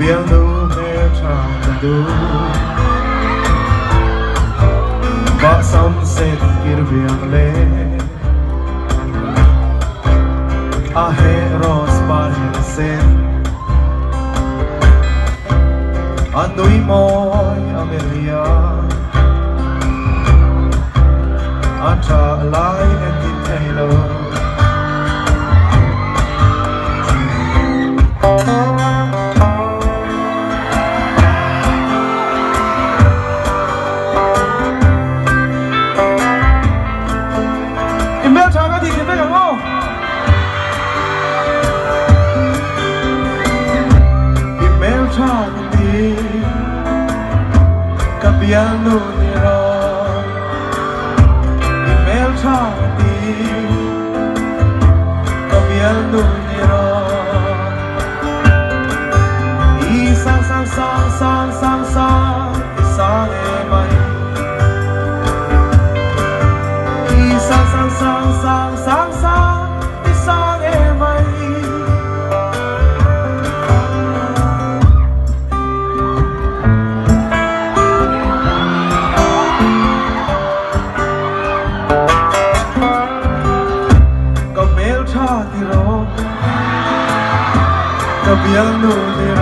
bial nu me chang du ba sam set kir biang le a he ros par sen anui moi amelia ata lai and the tailor email changa thì cái cái không email changa thì capiano nirawh email changa thì capiano nirawh i sang sang sang sang sang sang sang em ai i sang sang sang sang sang sang sang em ai có mail cha thì rồi có bial nu